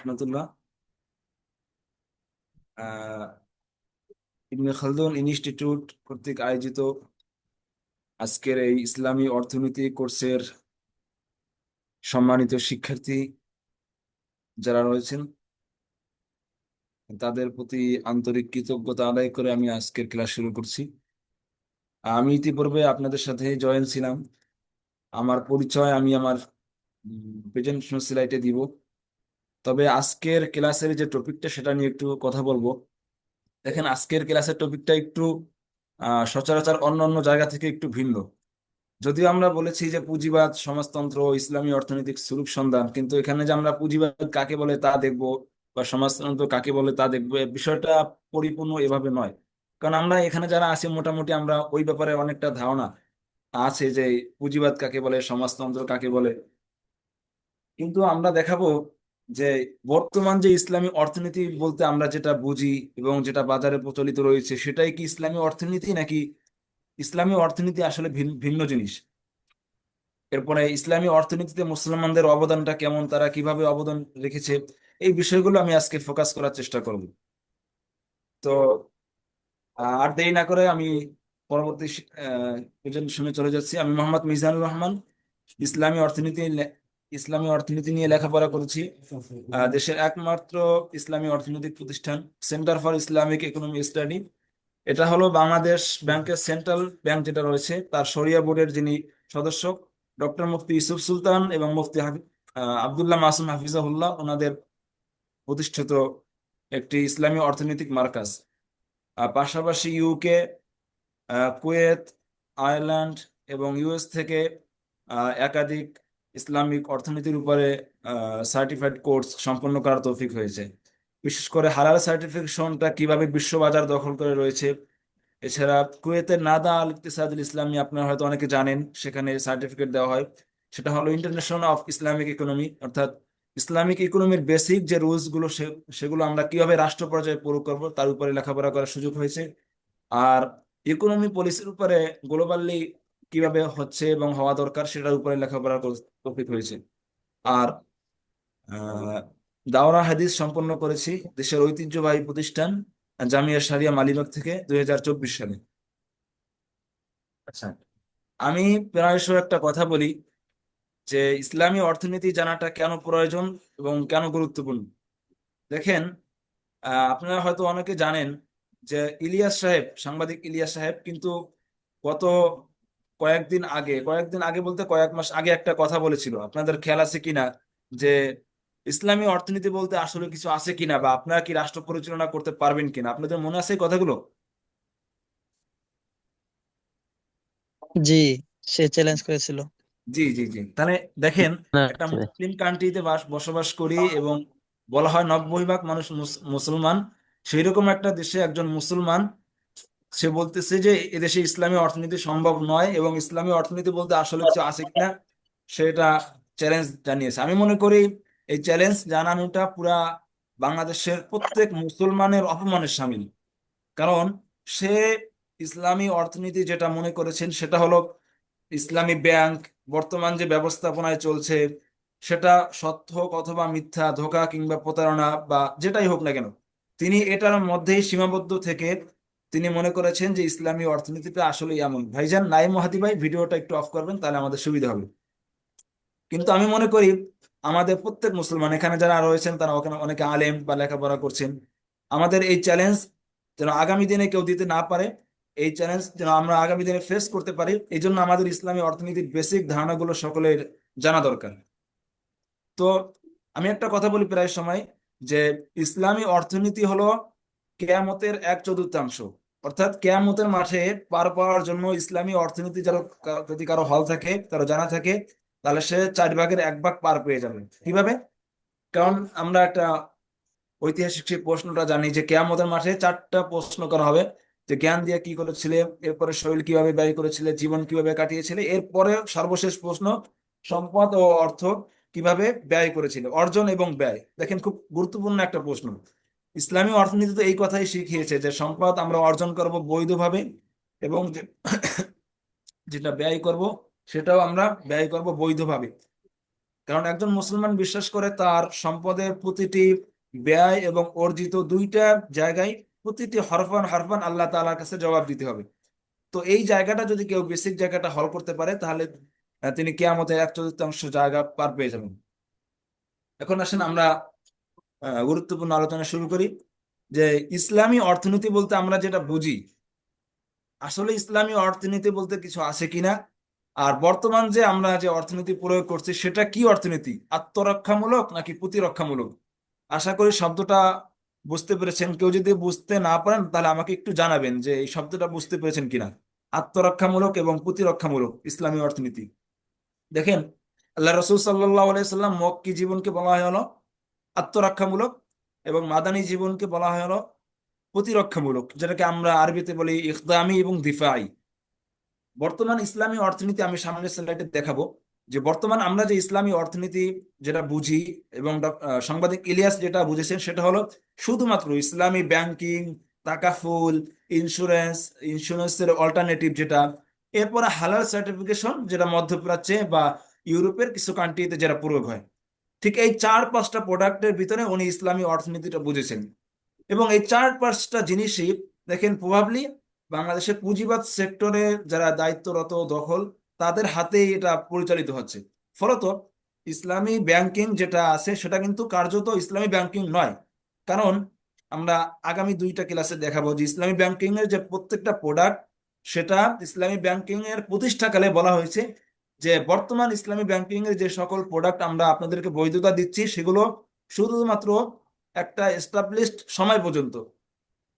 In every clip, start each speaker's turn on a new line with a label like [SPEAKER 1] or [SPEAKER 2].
[SPEAKER 1] রহমতুল্লাহ। আহ ইবনে Khaldun institute কর্তৃক আয়োজিত আজকের এই ইসলামী অর্থনীতি কোর্সের সম্মানিত শিক্ষার্থী যারা রয়েছেন, তাদের প্রতি আন্তরিক কৃতজ্ঞতা আদায় করে আমি আজকের ক্লাস শুরু করছি। আমি ইতিপূর্বে আপনাদের সাথে জয়েন ছিলাম। আমার পরিচয় আমি আমার প্রেজেন্টেশন স্লাইডে দিব। তবে আজকের ক্লাসের যে টপিকটা সেটা নিয়ে একটু কথা বলবো। দেখেন, আজকের ক্লাসের টপিকটা একটু সচরাচর অন্য অন্য জায়গা থেকে একটু ভিন্ন। যদিও আমরা বলেছি যে পুঁজিবাদ, সমাজতন্ত্র, ইসলামী অর্থনৈতিক সুলুক সন্ধান, কিন্তু এখানে যে আমরা পুঁজিবাদ কাকে বলে তা দেখব বা সমাজতন্ত্র কাকে বলে তা দেখবো, এ বিষয়টা পরিপূর্ণ এভাবে নয়। কারণ আমরা এখানে যারা আছি মোটামুটি আমরা ওই ব্যাপারে অনেকটা ধারণা আছে যে পুঁজিবাদ কাকে বলে, সমাজতন্ত্র কাকে বলে। কিন্তু আমরা দেখাবো যে বর্তমান যে ইসলামী অর্থনীতি বলতে আমরা যেটা বুঝি এবং যেটা বাজারে প্রচলিত রয়েছে, সেটাই কি ইসলামী অর্থনীতি, নাকি ইসলামী অর্থনীতি আসলে ভিন্ন জিনিস। এরপরে ইসলামী অর্থনীতিতে মুসলমানদের অবদানটা কেমন, তারা কিভাবে অবদান রেখেছে, এই বিষয়গুলো আমি আজকে ফোকাস করার চেষ্টা করব। তো আর দেরি না করে আমি পরবর্তী প্রেজেন্টেশনে চলে যাচ্ছি। আমি মোহাম্মদ মিজানুর রহমান। ইসলামী অর্থনীতি ইসলামী অর্থনীতি নিয়ে লেখাপড়া করেছি। দেশের একমাত্র ইসলামী অর্থনৈতিক প্রতিষ্ঠান centre for Islamic economy study. এটা হলো বাংলাদেশ ব্যাংকের সেন্ট্রাল ব্যাংক যেটা রয়েছে তার শরিয়া বোর্ডের যিনি সদস্য, ডক্টর মুফতি ইউসুফ সুলতান এবং মুফতি আব্দুল্লাহ মাসুম হাফিজাহুল্লাহ, ওনাদের প্রতিষ্ঠিত একটি ইসলামী অর্থনৈতিক মার্কাজ। পাশাপাশি ইউকে, কুয়েত, আয়ারল্যান্ড এবং ইউএস থেকে একাধিক ইসলামিক অর্থনীতির উপরে সার্টিফাইড কোর্স সম্পন্ন করার তৌফিক হয়েছে। বিশেষ করে হালাল সার্টিফিকেশনটা কিভাবে বিশ্ববাজার দখল করে রয়েছে। এছাড়া কুয়েতের নাদা আল ইকতিসাদুল ইসলামী আপনারা হয়তো অনেকে জানেন, সেখানে সার্টিফিকেট দেওয়া হয়। সেটা হলো ইন্টারন্যাশনাল অফ ইসলামিক ইকোনমি, অর্থাৎ ইসলামিক ইকোনমির বেসিক যে রুলস গুলো সেগুলো আমরা কিভাবে রাষ্ট্র পর্যায়ে প্রয়োগ করবো তার উপরে লেখাপড়া করার সুযোগ হয়েছে। আর ইকোনমি পলিসির উপরে গ্লোবালি কিভাবে হচ্ছে এবং হওয়া দরকার সেটার উপরে লেখাপড়া টপিক হয়েছে। আর আহ, দাওরা হাদিস সম্পন্ন করেছি দেশের ঐতিহ্যবাহী প্রতিষ্ঠান জামিয়া শারিয়া মালিবাগ থেকে 2024 সালে। আচ্ছা, আমি প্রায়শই একটা কথা বলি যে ইসলামী অর্থনীতি জানাটা কেন প্রয়োজন এবং কেন গুরুত্বপূর্ণ। দেখেন, আপনারা হয়তো অনেকে জানেন যে ইলিয়াস সাহেব, সাংবাদিক ইলিয়াস সাহেব কিন্তু গত কয়েকদিন আগে বলতে কয়েক মাস আগে একটা কথা বলেছিল, আপনাদের খেয়াল আছে কিনা, যে ইসলামী অর্থনীতি বলতে আসলে কিছু আছে কিনা বা আপনারা কি রাষ্ট্র পরিচালনা করতে পারবেন কিনা। আপনাদের মনে আছে এই কথাগুলো?
[SPEAKER 2] জি, সে চ্যালেঞ্জ করেছিল।
[SPEAKER 1] জি জি জি, তাহলে দেখেন,
[SPEAKER 2] না,
[SPEAKER 1] একটা
[SPEAKER 2] আছে।
[SPEAKER 1] মুসলিম কান্ট্রিতে বসবাস করি এবং বলা হয় 90% মানুষ মুসলমান। সেই রকম একটা দেশে একজন মুসলমান সে বলতেছে যে এদেশে ইসলামী অর্থনীতি সম্ভব নয় এবং ইসলামী অর্থনীতি বলতে আসলে কিছু আছে কিনা সেটা চ্যালেঞ্জ জানিয়েছে। আমি মনে করি এই চ্যালেঞ্জ জানানোটা পুরা বাংলাদেশের প্রত্যেক মুসলমানের অপমানের শামিল। কারণ সে ইসলামী অর্থনীতি যেটা মনে করেছেন সেটা হলো ইসলামী ব্যাংক বর্তমান যে ব্যবস্থাপনায় চলছে সেটা সত্য হোক অথবা মিথ্যা, ধোঁকা কিংবা প্রতারণা বা যেটাই হোক না কেন, তিনি এটার মধ্যেই সীমাবদ্ধ থেকে তিনি মনে করেছেন যে ইসলামী অর্থনীতিটা আসলে এমন। ভাইজান নাইম মাহাদি ভাই, ভিডিওটা একটু অফ করবেন তাহলে আমাদের সুবিধা হবে। কিন্তু আমি মনে করি আমাদের প্রত্যেক মুসলমান এখানে যারা রয়েছেন তারা ওখানে অনেকে আলেম বা লেখাপড়া করছেন, আমাদের এই চ্যালেঞ্জ যেন আগামী দিনে কেউ দিতে না পারে, এই চ্যালেঞ্জ যেন আমরা আগামী দিনে ফেস করতে পারি, এই জন্য আমাদের ইসলামী অর্থনীতির বেসিক ধারণাগুলো সকলের জানা দরকার। তো আমি একটা কথা বলি প্রায় সময় যে ইসলামী অর্থনীতি হলো কেয়ামতের 1/4। অর্থাৎ কেয়ামতের মাঠে পার পাওয়ার জন্য ইসলামী অর্থনীতি যারা যদি কারো হল থাকে, কারো জানা থাকে, তাহলে সে 4/1 পার পেয়ে যাবে। কিভাবে? কারণ আমরা একটা ঐতিহাসিক সেই প্রশ্নটা জানি যে কেয়ামতের মাঠে 4টা প্রশ্ন করা হবে, যে জ্ঞান দিয়ে কি করেছিলে, এরপরে শরীর কিভাবে ব্যয় করেছিলে, জীবন কিভাবে কাটিয়েছিলে, এরপরে সর্বশেষ প্রশ্ন সম্পদ ও অর্থ কিভাবে ব্যয় করেছিল, অর্জন এবং ব্যয়। দেখেন, খুব গুরুত্বপূর্ণ একটা প্রশ্ন। ইসলামী অর্থনীতি তো এই কথাই শিখিয়েছে যে সম্পদ আমরা অর্জন করব বৈধভাবে এবং যেটা ব্যয় করব সেটাও আমরা ব্যয় করব বৈধভাবে। কারণ একজন মুসলমান বিশ্বাস করে তার সম্পদের প্রতিটি ব্যয় এবং অর্জিত দুইটা জায়গায় প্রতিটি হরফান হরফান আল্লাহ তাআলার কাছে জবাব দিতে হবে। তো এই জায়গাটা যদি কেউ বেসিক জায়গাটা হল করতে পারে তাহলে তিনি কিয়ামতের 1/4 জায়গা পার পেয়ে যাবেন। এখন আসেন আমরা গুরুত্বপূর্ণ আলোচনা শুরু করি যে ইসলামী অর্থনীতি বলতে আমরা যেটা বুঝি, আসলে ইসলামী অর্থনীতি বলতে কিছু আছে কিনা, আর বর্তমান যে আমরা যে অর্থনীতি প্রয়োগ করছি সেটা কি অর্থনীতি, আত্মরক্ষামূলক নাকি প্রতিরক্ষামূলক। আশা করি শব্দটা বুঝতে পেরেছেন। কেউ যদি বুঝতে না পারেন তাহলে আমাকে একটু জানাবেন যে এই শব্দটা বুঝতে পেরেছেন কিনা, আত্মরক্ষামূলক এবং প্রতিরক্ষামূলক ইসলামী অর্থনীতি। দেখেন, আল্লাহ রসুল সাল্লাহ আলাইসাল্লাম মক্কি জীবনকে বলা হয় হলো আত্মরক্ষামূলক, এবং মাদানী জীবনকে বলা হয় হলো প্রতিরক্ষামূলক, যেটাকে আমরা আরবিতে বলি ইকদামি এবং দিফাই। বর্তমান ইসলামী অর্থনীতি আমি সামনের স্লাইডে দেখাবো যে বর্তমান আমরা যে ইসলামী অর্থনীতি যেটা বুঝি, এবং সাংবাদিক ইলিয়াস যেটা বুঝেছেন সেটা হলো শুধুমাত্র ইসলামী ব্যাংকিং, তাকাফুল, ইন্স্যুরেন্স, ইন্স্যুরেন্সের অল্টারনেটিভ যেটা, এরপরে হালাল সার্টিফিকেশন যেটা মধ্যপ্রাচ্যে বা ইউরোপের কিছু কান্ট্রিতে যেটা প্রয়োগ হয়। ঠিক এই 4-5টা প্রোডাক্টের ভিতরে উনি ইসলামী অর্থনীতিটা বুঝেছেন। এবং এই 4-5টা জিনিসই দেখেন প্রভাবলি বাংলাদেশের পুঁজিবাদ সেক্টরে যারা দায়িত্বরত দখল তাদের হাতেই এটা পরিচালিত হচ্ছে। ফলত ইসলামী ব্যাংকিং যেটা আছে সেটা কিন্তু কার্যত ইসলামী ব্যাংকিং নয়। কারণ আমরা আগামী 2টা ক্লাসে দেখাবো যে ইসলামী ব্যাংকিং এর যে প্রত্যেকটা প্রোডাক্ট সেটা ইসলামী ব্যাংকিং এর প্রতিষ্ঠাকালে বলা হয়েছে যে বর্তমান ইসলামী ব্যাংকিং এর যে সকল প্রোডাক্ট আমরা আপনাদেরকে বৈধতা দিচ্ছি সেগুলো শুধুমাত্র একটা এস্টাবলিশড সময় পর্যন্ত,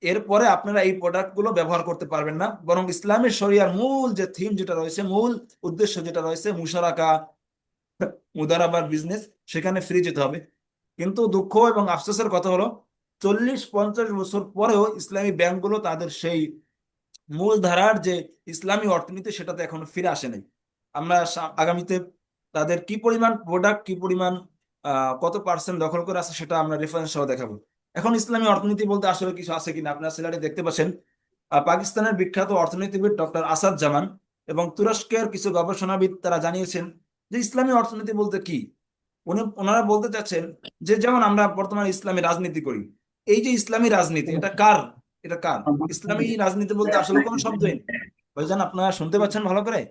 [SPEAKER 1] এরপরে আপনারা এই প্রোডাক্টগুলো ব্যবহার করতে পারবেন না। বরং ইসলামের শরিয়ার মূল যে থিম যেটা রয়েছে, মূল উদ্দেশ্য যেটা রয়েছে মুশারাকা, মুদারাবার বিজনেস, সেখানে ফ্রি যেতে হবে। কিন্তু দুঃখ এবং আফসোসের কথা হলো 40-50 বছর পরেও ইসলামী ব্যাংকগুলো তাদের সেই মূল ধারার যে ইসলামী অর্থনীতি সেটাতে এখনো ফিরে আসে নাই। আমরা আগামীতে তাদের কি পরিমাণ প্রোডাক্ট, কি পরিমাণ কত পার্সেন্ট দখল করে আছে সেটা আমরা রেফারেন্স সহ দেখাবো। এখন ইসলামী অর্থনীতি বলতে আসলে কিছু আছে কিনা আপনারা স্লাইডে দেখতে পাচ্ছেন। পাকিস্তানের বিখ্যাত অর্থনীতিবিদ ডক্টর আসাদ জামান এবং তুরস্কের কিছু গবেষণাবিদ তারা জানিয়েছেন যে ইসলামী অর্থনীতি বলতে কি। ওনারা বলতে চাচ্ছেন যে যেমন আমরা বর্তমানে ইসলামী রাজনীতি করি, এই যে ইসলামী রাজনীতি এটা কার, এটা কার? ইসলামী রাজনীতি বলতে আসলে কোনো শব্দই নেই। ভাইজান আপনারা শুনতে পাচ্ছেন ভালো করে?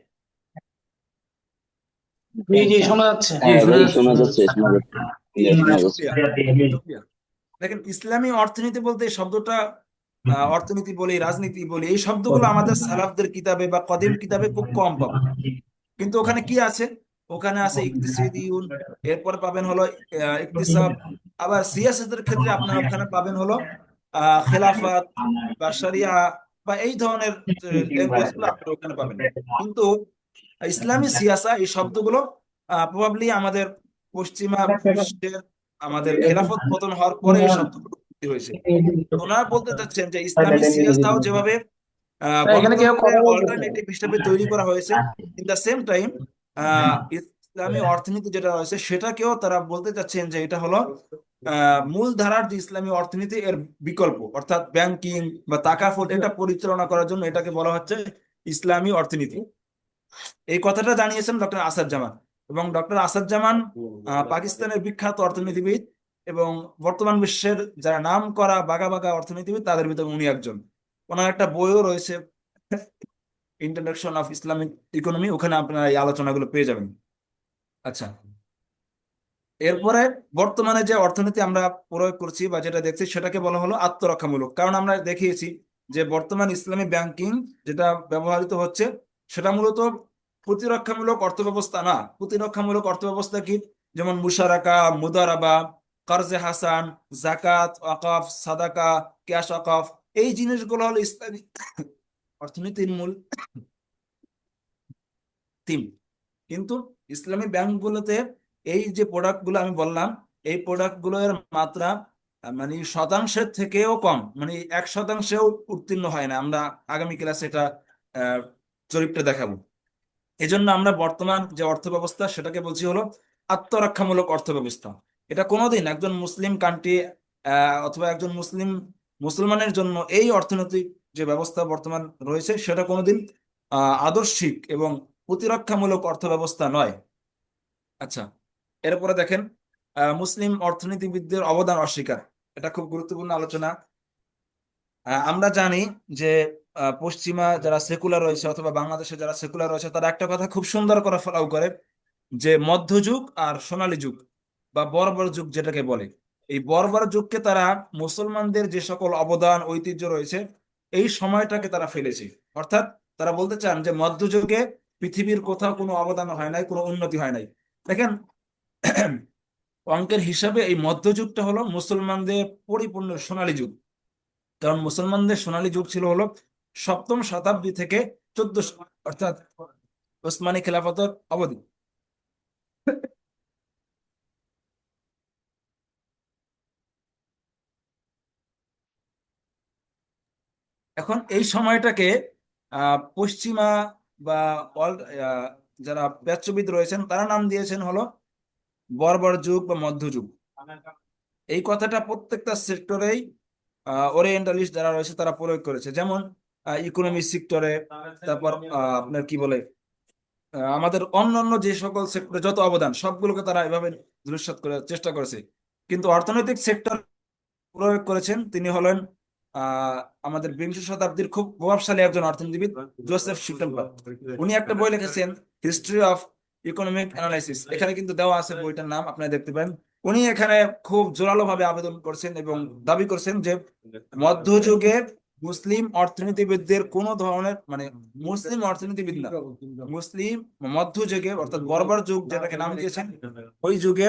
[SPEAKER 3] জি জি শোনা যাচ্ছে।
[SPEAKER 1] জি,
[SPEAKER 4] হ্যাঁ
[SPEAKER 1] শোনা
[SPEAKER 4] ভাই,
[SPEAKER 1] যাচ্ছে,
[SPEAKER 4] শোনা
[SPEAKER 1] শোনা
[SPEAKER 4] যাচ্ছে,
[SPEAKER 1] যাচ্ছে।
[SPEAKER 4] শোনা যাচ্ছে,
[SPEAKER 1] জি,
[SPEAKER 4] ক্লিয়ার শোনা যাচ্ছে।
[SPEAKER 1] শুক্রিয়া, শুক্রিয়া। দেখেন, ইসলামী অর্থনীতি বলতে এই শব্দটা অর্থনীতি বলি, রাজনীতি বলি, এই শব্দগুলো আমাদের সালাফদের কিতাবে বা কদিম কিতাবে খুব কম পাবো। কিন্তু ওখানে কি আছে? ওখানে আছে ইকতিসাদিয়ুন, এরপর পাবেন হলো ইকতিসাব। আবার সিয়াসতের ক্ষেত্রে আপনারা ওখানে পাবেন হলো খেলাফত বা শরিয়া বা এই ধরনের ল্যাঙ্গুয়েজ গুলো আপনারা ওখানে পাবেন। কিন্তু ইসলামী সিয়াসা এই শব্দগুলো প্রবাবলি আমাদের পশ্চিমা বিশ্বের আমাদের খেলাফত পতন হওয়ার পরে এই শব্দগুলো উৎপত্তি হয়েছে। ওনারা বলতে চাচ্ছেন যে ইসলামী সিয়াসাও যেভাবে
[SPEAKER 3] এখানে কেউ
[SPEAKER 1] গণতন্ত্রের
[SPEAKER 3] কথা বলতেছে?
[SPEAKER 1] অল্টারনেটিভ হিসেবে তৈরি করা হয়েছে, ইন দ্য সেম টাইম ইসলামী অর্থনীতি যেটা রয়েছে সেটাকেও তারা বলতে চাচ্ছেন যে এটা হলো মূল ধারার যে ইসলামী অর্থনীতি এর বিকল্প, অর্থাৎ ব্যাংকিং বা তাকাফুল এটা পরিচালনা করার জন্য এটাকে বলা হচ্ছে ইসলামী অর্থনীতি। এই কথাটা জানিয়েছেন ডক্টর আসাদ জামান। এবং ডক্টর আসাদ জামান পাকিস্তানের বিখ্যাত অর্থনীতিবিদ এবং বর্তমান বিশ্বের যারা নাম করা বাঘা বাঘা অর্থনীতিবিদ তাদের ভিতরে উনি একজন। ওনার একটা বইও রয়েছে, ইন্ট্রোডাকশন অফ ইসলামিক ইকোনমি, ওখানে আপনারা এই আলোচনাগুলো পেয়ে যাবেন। আচ্ছা, এরপরে বর্তমানে যে অর্থনীতি আমরা প্রয়োগ করছি বা যেটা দেখছি সেটাকে বলা হলো আত্মরক্ষামূলক। কারণ আমরা দেখিয়েছি যে বর্তমান ইসলামী ব্যাংকিং যেটা ব্যবহৃত হচ্ছে সেটা মূলত প্রতিরক্ষামূলক অর্থব্যবস্থা না। প্রতিরক্ষামূলক অর্থব্যবস্থা কি? যেমন মুশারাকা, মুদারাবা, কর্জে হাসান, জাকাত, ওয়াকফ, সাদাকা, ক্যাশ ওয়াকফ, এই জিনিসগুলো হলো ইসলামী অর্থনীতির মূল থিম। কিন্তু ইসলামী ব্যাংকগুলোতে এই যে প্রোডাক্টগুলো আমি বললাম, এই প্রোডাক্টগুলোর মাত্রা মানে শতাংশের থেকেও কম, মানে 1%ও উত্তীর্ণ হয় না। আমরা আগামী ক্লাসে এটা আহ, জরিপটা দেখাবো। এজন্য আমরা বর্তমান যে অর্থ ব্যবস্থা সেটাকে বলছি হলো আত্মরক্ষামূলক অর্থ ব্যবস্থা। এটা কোনোদিন একজন মুসলিম কান্ট্রি অথবা একজন মুসলমানের জন্য এই অর্থনৈতিক যে ব্যবস্থা বর্তমান রয়েছে সেটা কোনোদিন আদর্শিক এবং প্রতিরক্ষামূলক অর্থ ব্যবস্থা নয়। আচ্ছা, এরপরে দেখেন মুসলিম অর্থনীতিবিদদের অবদান অস্বীকার, এটা খুব গুরুত্বপূর্ণ আলোচনা। আমরা জানি যে পশ্চিমা যারা সেকুলার রয়েছে অথবা বাংলাদেশে যারা সেকুলার রয়েছে তারা একটা কথা খুব সুন্দর করে ফলো করে, যে মধ্যযুগ আর সোনালী যুগ বা বর্বর যুগ যেটাকে বলে, এই বর্বর যুগকে তারা মুসলমানদের যে সকল অবদান ঐতিহ্য রয়েছে এই সময়টাকে তারা ফেলেছে। অর্থাৎ তারা বলতে চান যে মধ্যযুগে পৃথিবীর কোথাও কোনো অবদান হয় নাই, কোনো উন্নতি হয় নাই। দেখেন অঙ্কের হিসাবে এই মধ্যযুগটা হলো মুসলমানদের পরিপূর্ণ সোনালী যুগ, কারণ মুসলমানদের সোনালী যুগ ছিল হলো সপ্তম শতাব্দী থেকে 1400, অর্থাৎ ওসমানী খেলাফতের অবধি। এখন এই সময়টাকে পশ্চিমা বা যারা প্রাচ্যবিদ রয়েছেন তারা নাম দিয়েছেন হলো বর্বর যুগ বা মধ্যযুগ। এই কথাটা প্রত্যেকটা সেক্টরেই ওরিয়েন্টালিস্ট যারা রয়েছে তারা প্রয়োগ করেছে, যেমন ইকোনমি সেক্টরে, তারপর আপনার কি বলে আমাদের অন্যান্য যে সকল সেক্টরে যত অবদান সবগুলোকে তারা এভাবে ধূলিসাৎ করার চেষ্টা করেছে। কিন্তু অর্থনৈতিক সেক্টর প্রয়োগ করেছেন তিনি হলেন আমাদের বিংশ শতাব্দীর খুব প্রভাবশালী একজন অর্থনীতিবিদ জোসেফ স্টিগলবার্গ। উনি একটা বই লিখেছেন হিস্ট্রি অফ ইকোনমিক অ্যানালাইসিস, এখানে কিন্তু দেওয়া আছে বইটার নাম, আপনারা দেখতে পারেন। উনি এখানে খুব জোরালো ভাবে আবেদন করছেন এবং দাবি করছেন যে মধ্যযুগে মুসলিম অর্থনীতিবিদদের কোন ধরনের, মানে মুসলিম অর্থনীতিবিদ না, মুসলিম মধ্যযুগে অর্থাৎ বর্বর যুগ যেটাকে নাম দিয়েছেন ওই যুগে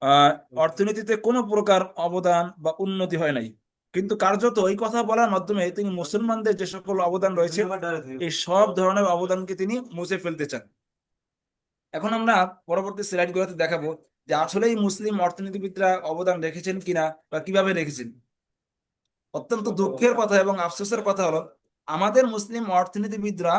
[SPEAKER 1] আহ অর্থনীতিতে কোনো প্রকার অবদান বা উন্নতি হয় নাই। কিন্তু কার্যত এই কথা বলার মাধ্যমে তিনি মুসলমানদের যে সকল অবদান রয়েছে এই সব ধরনের অবদানকে তিনি মুছে ফেলতে চান। এখন আমরা পরবর্তী স্লাইড গুলোতে দেখাবো যে আসলেই মুসলিম অর্থনীতিবিদরা অবদান রেখেছেন কিনা বা কিভাবে রেখেছেন। অত্যন্ত দুঃখের কথা এবং আফসোসের কথা হলো আমাদের মুসলিম অর্থনীতিবিদরা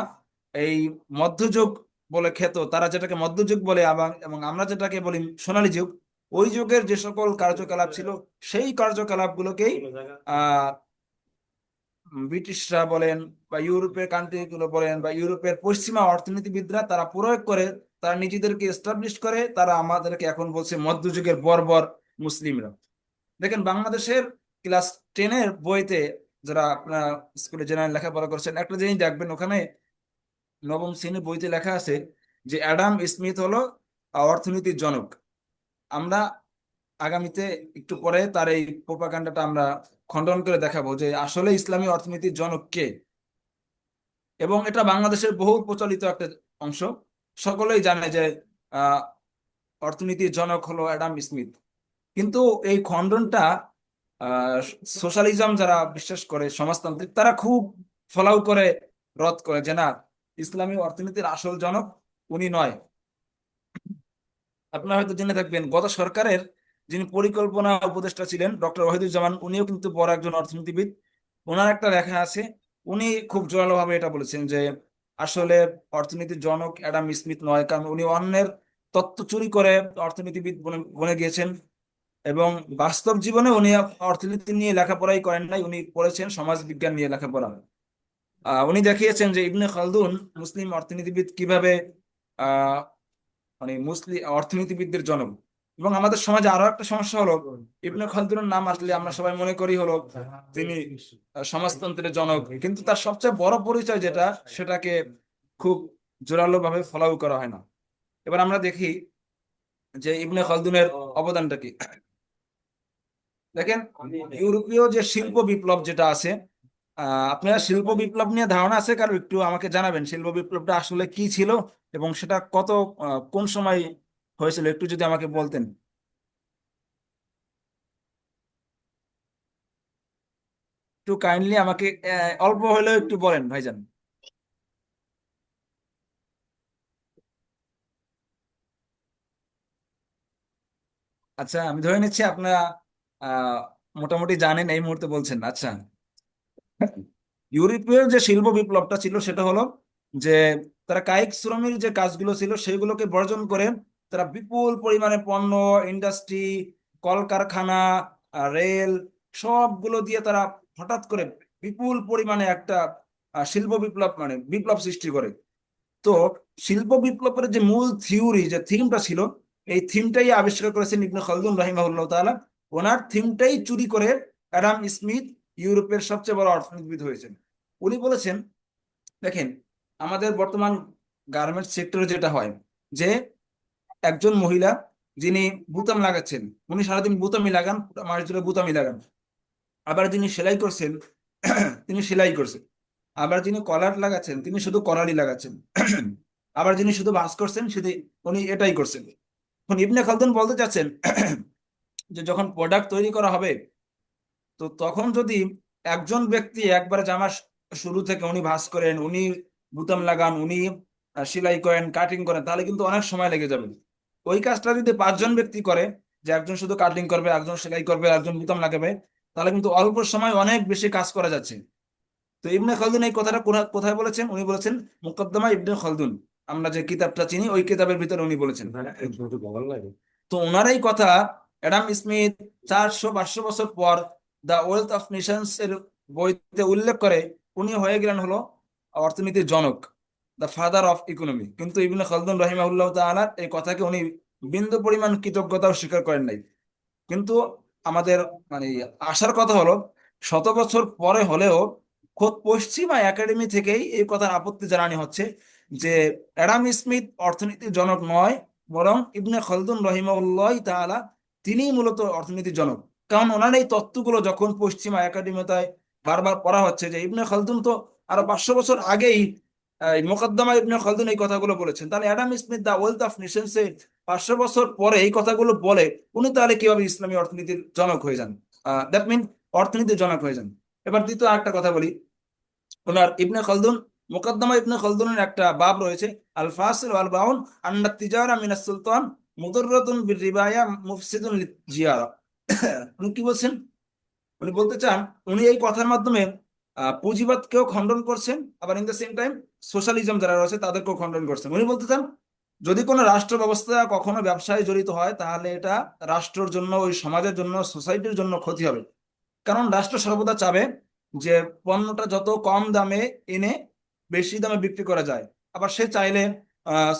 [SPEAKER 1] এই মধ্যযুগ বলে খ্যাত, তারা যেটাকে মধ্যযুগ বলে এবং আমরা যেটাকে বলি সোনালী যুগ, ওই যুগের যে সকল কার্যকলাপ ছিল সেই কার্যকলাপগুলোকেই আহ ব্রিটিশরা বলেন বা ইউরোপের কান্ট্রি গুলো বলেন বা ইউরোপের পশ্চিমা অর্থনীতিবিদরা তারা প্রয়োগ করে, তারা নিজেদেরকে এস্টাবলিশ করে, তারা আমাদেরকে এখন বলছে মধ্যযুগের বর্বর মুসলিমরা। দেখেন বাংলাদেশের ক্লাস 10-এর বইতে, যারা আপনার স্কুলে জেনারেল লেখাপড়া করছেন, একটা জিনিস দেখবেন ওখানে নবম শ্রেণীর বইতে লেখা আছে যে অ্যাডাম স্মিথ হলো অর্থনীতির জনক। আমরা আগামীতে একটু পরে তার এই প্রোপাগান্ডাটা আমরা খণ্ডন করে দেখাবো যে আসলে ইসলামী অর্থনীতির জনক কে, এবং এটা বাংলাদেশের বহু প্রচলিত একটা অংশ। সকলেই জানে যে আহ অর্থনীতির জনক হলো অ্যাডাম স্মিথ। কিন্তু এই খণ্ডনটা সোশ্যালিজম যারা বিশ্বাস করে, সমাজতান্ত্রিক, তারা খুব ফলাও করে, রদ করে যে না, ইসলামী অর্থনীতির আসল জনক উনি নয়। আপনারা হয়তো জেনে থাকবেন গত সরকারের যিনি পরিকল্পনা উপদেষ্টা ছিলেন ডক্টর ওয়াহিদুজ্জামান, উনিও কিন্তু বড় একজন অর্থনীতিবিদ। ওনার একটা লেখা আছে, উনি খুব জোরালো ভাবে এটা বলেছেন যে আসলে অর্থনীতির জনক অ্যাডাম স্মিথ নয়, কারণ উনি অন্যের তত্ত্ব চুরি করে অর্থনীতিবিদ বনে গিয়েছেন। এবং বাস্তব জীবনে উনি অর্থনীতি নিয়ে লেখাপড়াই করেন নাই, উনি পড়েছেন সমাজ বিজ্ঞান নিয়ে লেখাপড়া। উনি দেখিয়েছেন যে ইবনে খালদুন মুসলিম অর্থনীতিবিদ কিভাবে আহ মানে মুসলিম অর্থনীতিবিদদের জনক। এবং আমাদের সমাজে আরো একটা সমস্যা হলো ইবনে খালদুনের নাম আসলে আমরা সবাই মনে করি হলো তিনি সমাজতন্ত্রের জনক, কিন্তু তার সবচেয়ে বড় পরিচয় যেটা সেটাকে খুব জোরালো ভাবে ফলো করা হয় না। এবার আমরা দেখি যে ইবনে খালদুনের অবদানটা কি। দেখেন ইউরোপীয় যে শিল্প বিপ্লব যেটা আছে, আপনারা শিল্প বিপ্লব নিয়ে ধারণা আছে কারো? একটু আমাকে জানাবেন শিল্প বিপ্লবটা আসলে কি ছিল এবং সেটা কোন সময় হয়েছিল, একটু যদি আমাকে বলতেন। একটু কাইন্ডলি আমাকে অল্প হলেও একটু বলেন ভাইজান। আচ্ছা, আমি ধরে নিচ্ছি আপনারা আহ মোটামুটি জানেন, এই মুহূর্তে বলছেন। আচ্ছা, ইউরোপীয় যে শিল্প বিপ্লবটা ছিল সেটা হলো যে তারা কায়িক শ্রমের যে কাজগুলো ছিল সেগুলোকে বর্জন করে তারা বিপুল পরিমাণে পণ্য, ইন্ডাস্ট্রি, কলকারখানা, রেল, সবগুলো দিয়ে তারা হঠাৎ করে বিপুল পরিমাণে একটা শিল্প বিপ্লব, মানে বিপ্লব সৃষ্টি করে। তো শিল্প বিপ্লবের যে মূল থিওরি, যে থিমটা ছিল, এই থিমটাই আবিষ্কার করেছেন ইবনে খালদুন রাহিমাহুল্লাহ তাআলা। ওনার থিমটাই চুরি করে অ্যাডাম স্মিথ ইউরোপের সবচেয়ে বড় অর্থনীতিবিদ হয়েছেন। উনি বলেছেন, দেখেন আমাদের বর্তমান গার্মেন্টস সেক্টরে যেটা হয় যে একজন মহিলা যিনি বুতাম লাগাচ্ছেন, উনি সারাদিন বুতামই লাগান, পুরো মাস জুড়ে বুতামই লাগান। আবার যিনি সেলাই করছেন তিনি সেলাই করছেন। আবার যিনি কলার লাগাচ্ছেন তিনি শুধু কলারই লাগাচ্ছেন। আবার যিনি শুধু ভাঁজ করছেন শুধু উনি এটাই করছেন। এখন ইবনে খালদুন বলতে চাচ্ছেন যে যখন প্রোডাক্ট তৈরি করা হবে, তো তখন যদি একজন ব্যক্তি একবার জামা শুরু থেকে উনি ভাঁজ করেন, উনি বুতাম লাগান, উনি সেলাই করেন, কাটিং করেন, তাহলে কিন্তু অনেক সময় লেগে যাবে। ওই কাজটা যদি 5 জন ব্যক্তি করে, যে একজন শুধু কাটিং করবে, একজন সেলাই করবে, একজন বুতাম লাগাবে, তাহলে কিন্তু অল্প সময় অনেক বেশি কাজ করা যাচ্ছে। তো ইবনে খালদুন এই কথাটা কোথায় বলেছেন? উনি বলেছেন মুকদ্দমা ইবনে খালদুন, আমরা যে কিতাবটা চিনি ওই কিতাবের ভিতরে উনি বলেছেন। তো ওনার এই কথা অ্যাডাম স্মিথ 400-500 বছর পর দ্য ওয়েলথ অফ নেশনস এর বইতে উল্লেখ করে উনি হয়ে গেলেন হলো অর্থনীতির জনক, দ্য ফাদার অফ ইকোনমি। কিন্তু ইবনে খালদুন রাহিমাহুল্লাহ তাআলার এই কথাকে উনি বিন্দু পরিমাণ কৃতজ্ঞতাও স্বীকার করেন নাই। কিন্তু আমাদের মানে আশার কথা হলো 100 বছর পরে হলেও খোদ পশ্চিমা একাডেমি থেকেই এই কথার আপত্তি জানানো হচ্ছে যে অ্যাডাম স্মিথ অর্থনীতির জনক নয়, বরং ইবনে খালদুন রহিমাহুল্লাহ তাআলা তিনিই মূলত অর্থনীতির জনক। কারণ ওনার এই তত্ত্বগুলো যখন পশ্চিমা একাডেমিতে বারবার পড়া হচ্ছে যে ইবনে খালদুন তো আরো 500 বছর আগেই মোকদ্দমা ইবনে খালদুন এই কথাগুলো বলেছেন, তাহলে Adam Smith the Wealth of Nations 500 বছর পরে এই কথাগুলো বলে উনি তাহলে কিভাবে ইসলামী অর্থনীতির জনক হয়ে যান? দ্যাট মিন অর্থনীতির জনক হয়ে যান। এবার দ্বিতীয় আরেকটা কথা বলি, ওনার ইবনে খালদুন মুকদ্দমা ইবনে খালদুনের একটা বাব রয়েছে, আল ফাসিল ওয়াল বাউন আন্না তিজারা মিনাস সুলতান মুদররাতুন বির রিবায়া মুফসিদুন লিজিয়ারা। উনি কি বলছেন? উনি বলতে চান, উনি এই কথার মাধ্যমে পুঁজিবাদকেও খণ্ডন করছেন, আবার in the same time socialism যারা রয়েছে তাদেরকেও খণ্ডন করছেন। উনি বলতে চান যদি কোনো রাষ্ট্র ব্যবস্থা কখনো ব্যবসায় জড়িত হয় তাহলে এটা রাষ্ট্রের জন্য, ওই সমাজের জন্য, সোসাইটির জন্য ক্ষতি হবে। কারণ রাষ্ট্র সর্বদা চাবে যে পণ্যটা যত কম দামে এনে বেশি দামে বিক্রি করা যায়। আবার সে চাইলে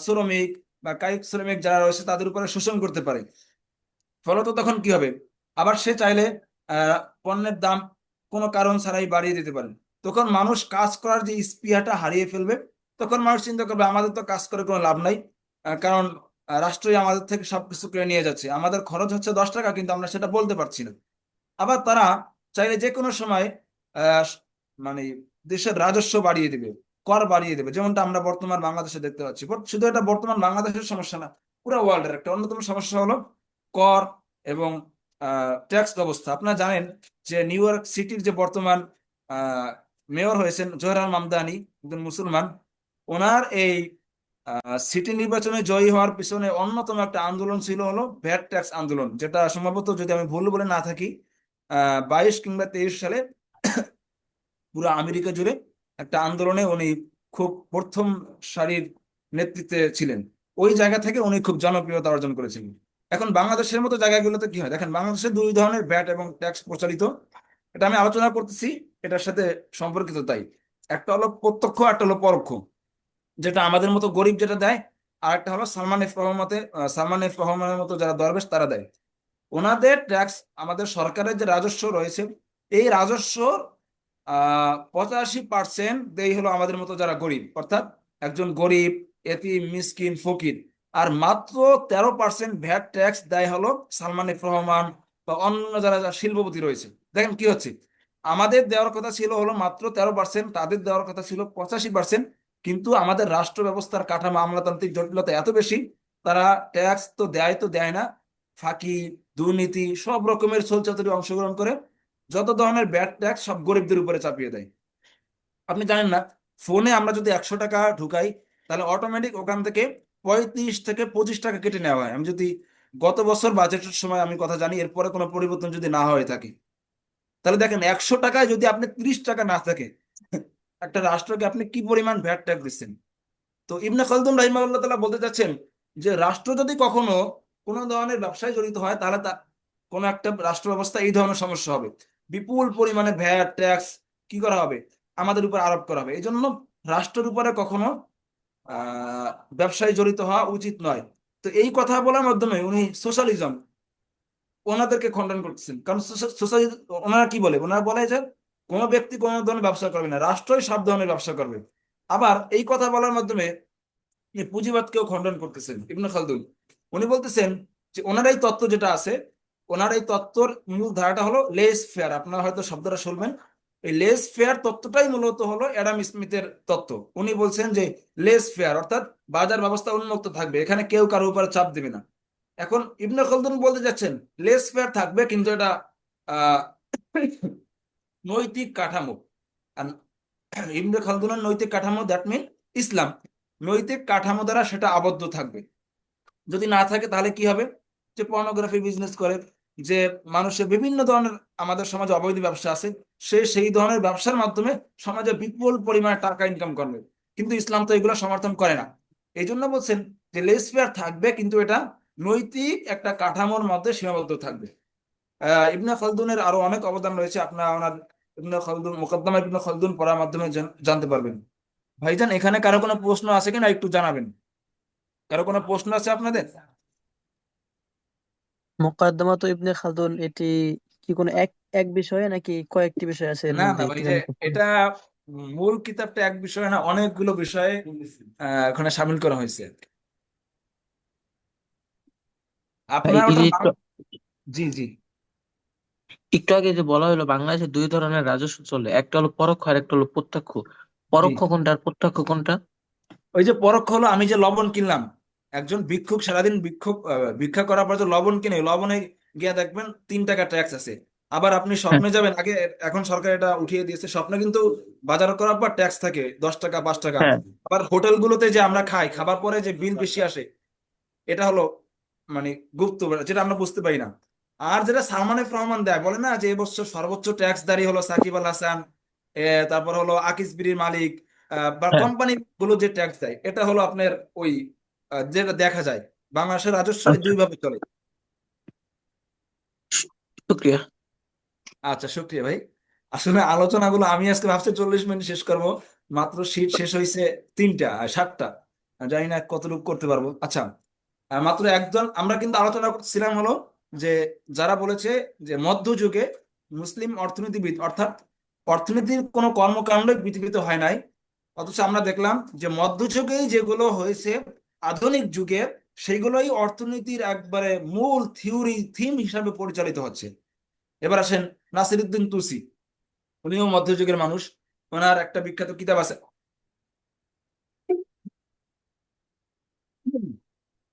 [SPEAKER 1] শ্রমিক বা কায়িক শ্রমিক যারা রয়েছে তাদের উপরে শোষণ করতে পারে। ফলত তখন কি হবে? আবার সে চাইলে পণ্যের দাম কোনো কারণ ছাড়াই বাড়িয়ে দিতে পারে। তখন মানুষ কাজ করার যে স্পৃহাটা হারিয়ে ফেলবে। তখন মানুষ চিন্তা করবে আমাদের তো কাজ করে কোনো লাভ নাই, কারণ রাষ্ট্রই আমাদের থেকে সবকিছু কেড়ে নিয়ে যাচ্ছে, আমাদের খরচ হচ্ছে 10 টাকা কিন্তু আমরা সেটা বলতে পারছি না। আবার তারা চাইলে যে কোনো সময় আহ, মানে দেশের রাজস্ব বাড়িয়ে দিবে, কর বাড়িয়ে দেবে, যেমনটা আমরা বর্তমান বাংলাদেশে দেখতে পাচ্ছি। শুধু এটা বর্তমান বাংলাদেশের সমস্যা না, পুরো ওয়ার্ল্ডের একটা অন্যতম সমস্যা হলো কর এবং ট্যাক্স ব্যবস্থা। আপনারা জানেন যে নিউ ইয়র্ক সিটির যে বর্তমান মেয়র হয়েছেন জোহরান মামদানি, একজন মুসলমান, ওনার এই সিটি নির্বাচনে জয়ী হওয়ার পিছনে অন্যতম একটা আন্দোলন ছিল হলো ভ্যাট ট্যাক্স আন্দোলন, যেটা সম্ভবত যদি আমি ভুল বলে না থাকি 22 কিংবা 23 সালে পুরো আমেরিকা জুড়ে একটা আন্দোলনে উনি খুব প্রথম সারির নেতৃত্বে ছিলেন। ওই জায়গা থেকে উনি খুব জনপ্রিয়তা অর্জন করেছিলেন। এখন বাংলাদেশের মতো জায়গাগুলোতে কি হয় দেখেন, বাংলাদেশে 2 ধরনের ভ্যাট এবং ট্যাক্স প্রচলিত, এটা আমি আলোচনা করতেছি এটার সাথে সম্পর্কিত তাই। একটা হলো প্রত্যক্ষ, একটা হলো পরোক্ষ। যেটা আমাদের মতো গরিব যেটা দেয়, আর একটা হলো সালমান এফ রহমানের মতো যারা দরবেশ তারা দেয়। ওনাদের ট্যাক্স, আমাদের সরকারের যে রাজস্ব রয়েছে এই রাজস্ব 85% দেই হলো আমাদের মতো যারা গরিব, অর্থাৎ একজন গরিব, এতিম, মিসকিন, ফকির। আর মাত্র 13% ভ্যাট ট্যাক্স দেয় হলো সালমান এফ রহমান বা অন্য যারা যারা শিল্পপতি রয়েছে। দেখেন কি হচ্ছে, আমাদের দেওয়ার কথা ছিল হলো মাত্র 13%, তাদের দেওয়ার কথা ছিল 85%। কিন্তু আমাদের রাষ্ট্র ব্যবস্থার কাঠামো, আমলাতান্ত্রিক জটিলতা এত বেশি, তারা ট্যাক্স তো দেয় না, ফাঁকি, দুর্নীতি, সব রকমের ছলচাতুরি অংশগ্রহণ করে যত ধরনের ব্যাড ট্যাক্স সব গরিবদের উপরে চাপিয়ে দেয়। আপনি জানেন না, ফোনে আমরা যদি 100 টাকা ঢুকাই তাহলে অটোমেটিক ওখান থেকে 35 থেকে 25 টাকা কেটে নেওয়া হয়। আমি যদি গত বছর বাজেটের সময় আমি কথা জানি, এরপরে কোনো পরিবর্তন যদি না হয়ে থাকে, তাহলে দেখেন 100 টাকায় যদি আপনি 30 টাকা না থাকে, একটা রাষ্ট্রকে আপনি কি পরিমাণ ভ্যাট ট্যাক্স দিচ্ছেন। তো ইবনে খালদুন রাহিমাহুল্লাহ তাআলা বলতে চাচ্ছেন যে রাষ্ট্র যদি কখনো কোনো ধরনের ব্যবসায় জড়িত হয় তাহলে তা কোনো একটা রাষ্ট্র ব্যবস্থা এই ধরনের সমস্যা হবে, বিপুল পরিমাণে ভ্যাট ট্যাক্স কি করা হবে, আমাদের উপর আরোপ করা হবে। এই জন্য রাষ্ট্রের উপরে কখনো ব্যবসায় জড়িত হওয়া উচিত নয়। তো তো এই কথা বলার মাধ্যমে উনি সোশ্যালিজম ওনাদেরকে খণ্ডন করতেছেন, কারণ সোশ্যালিজম ওনারা কি বলে, ওনারা বলে যে কোনো ব্যক্তি কোনো ধরনের ব্যবসা করবে না, রাষ্ট্রই সব ধরনের ব্যবসা করবে। আবার এই কথা বলার মাধ্যমে এই পুঁজিবাদকেও খণ্ডন করতেছেন ইবনে খালদুন। উনি বলতেছেন যে ওনার এই তত্ত্ব যেটা আছে, ওনার এই তত্ত্বর মূল ধারাটা হলো লেস ফেয়ার। আপনারা হয়তো শব্দটা শুনবেন, এই লেস ফেয়ার তত্ত্বটাই মূলত হলো অ্যাডাম স্মিথের তত্ত্ব। উনি বলছেন যে লেস ফেয়ার অর্থাৎ বাজার ব্যবস্থা উন্মুক্ত থাকবে, এখানে কেউ কারোর উপর চাপ দেবে না। এখন ইবনে খালদুন বলতে যাচ্ছেন লেস ফেয়ার থাকবে কিন্তু এটা আহ নৈতিক কাঠামো। আর ইবনে খালদুনের নৈতিক কাঠামো দ্যাট মিন ইসলাম, নৈতিক কাঠামো দ্বারা সেটা আবদ্ধ থাকবে। যদি না থাকে তাহলে কি হবে, যে পর্নোগ্রাফি বিজনেস করে, যে মানুষের বিভিন্ন ধরনের আমাদের সমাজে অবৈধ ব্যবসা আছে, সে সেই ধরনের ব্যবসার মাধ্যমে সমাজে বিপুল পরিমাণে টাকা ইনকাম করবে। কিন্তু ইসলাম তো এগুলো সমর্থন করে না। এই জন্য বলছেন যে লেসফেয়ার থাকবে কিন্তু এটা নৈতিক একটা কাঠামোর মধ্যে সীমাবদ্ধ থাকবে। ইবনে খালদুনের আরো অনেক অবদান রয়েছে, আপনার ওনার ইবনে খালদুন মুকদ্দমা ইবনে খালদুন পড়ার মাধ্যমে জানতে পারবেন। ভাইজান, এখানে কারো কোনো প্রশ্ন আছে কিনা একটু জানাবেন। কারো কোনো প্রশ্ন আছে আপনাদের?
[SPEAKER 2] মুকাদ্দমাতু ইবনে খালদুন এটি কি কোনো এক এক বিষয়ে নাকি কয়েকটি বিষয় আছে এর
[SPEAKER 1] না
[SPEAKER 2] মধ্যে
[SPEAKER 1] না
[SPEAKER 2] একটু
[SPEAKER 1] ভাই, যে
[SPEAKER 2] জানতে চাই।
[SPEAKER 1] এটা মূল কিতাবটা এক বিষয় না, অনেকগুলো বিষয়ে ওখানে সামিল করা হয়েছে। আপনার
[SPEAKER 4] এই
[SPEAKER 1] ওটা
[SPEAKER 4] যে একটু
[SPEAKER 1] জি জি
[SPEAKER 4] একটু আগে যে বলা হলো বাংলাদেশে দুই ধরনের রাজস্ব চলে, একটা হলো পরোক্ষ আর একটা হলো প্রত্যক্ষ।
[SPEAKER 1] জি।
[SPEAKER 4] পরোক্ষ কোনটা আর প্রত্যক্ষ কোনটা?
[SPEAKER 1] ওই যে পরোক্ষ হলো, আমি যে লবণ কিনলাম, একজন ভিক্ষুক সারাদিন ভিক্ষা করার পর যে লবণ কিনে, লবণে গিয়ে দেখবেন 3 টাকা ট্যাক্স আছে। আবার আপনি
[SPEAKER 4] হ্যাঁ,
[SPEAKER 1] স্বপ্নে যাবেন, আগে এখন সরকার এটা উঠিয়ে দিয়েছে, স্বপ্নে কিন্তু বাজার করার পর ট্যাক্স থাকে 10 টাকা 5 টাকা।
[SPEAKER 4] হ্যাঁ,
[SPEAKER 1] আবার হোটেলগুলোতে যে আমরা খাই, খাবার পরে যে বিল বেশি আসে, এটা হলো মানে গুপ্ত, যেটা আমরা বুঝতে পারি না। আর যেটা সালমানে ফরমান দেয়, বলে না যে এবছর সর্বোচ্চ ট্যাক্স দাঁড়ি হলো সাকিব আল হাসান, তারপর হলো আকিস বিড়ির মালিক, বা
[SPEAKER 4] হ্যাঁ।
[SPEAKER 1] কোম্পানি গুলো যে ট্যাক্স দেয়, এটা হলো আপনার ওই যেটা দেখা যায় বাংলাদেশের রাজস্ব এই
[SPEAKER 4] আচ্ছা,
[SPEAKER 1] দুই ভাবে চলে।
[SPEAKER 4] শুক্রিয়া।
[SPEAKER 1] আচ্ছা, শুক্রিয়া ভাই। আসলে আলোচনাগুলো আমি আজকে ভাবছি 40 মিনিট শেষ করব, মাত্র শীট শেষ হয়েছে 3টা 7টা, জানি না কতটুকু করতে পারবো। আচ্ছা, মাত্র একজন আমরা কিন্তু আলোচনা করছিলাম হলো যে যারা বলেছে যে মধ্যযুগে মুসলিম অর্থনীতিবিদ অর্থাৎ অর্থনীতির কোনো কর্মকাণ্ড পৃথিবীতে হয় নাই, অথচ আমরা দেখলাম যে মধ্যযুগেই যেগুলো হয়েছে আধুনিক যুগে, সেগুলোই অর্থনীতির একবারে মূল থিওরি থিম হিসাবে পরিচালিত হচ্ছে। এবার আসেন নাসিরুদ্দিন তুসি, উনিও মধ্যযুগের মানুষ। ওনার একটা বিখ্যাত কিতাব আছে,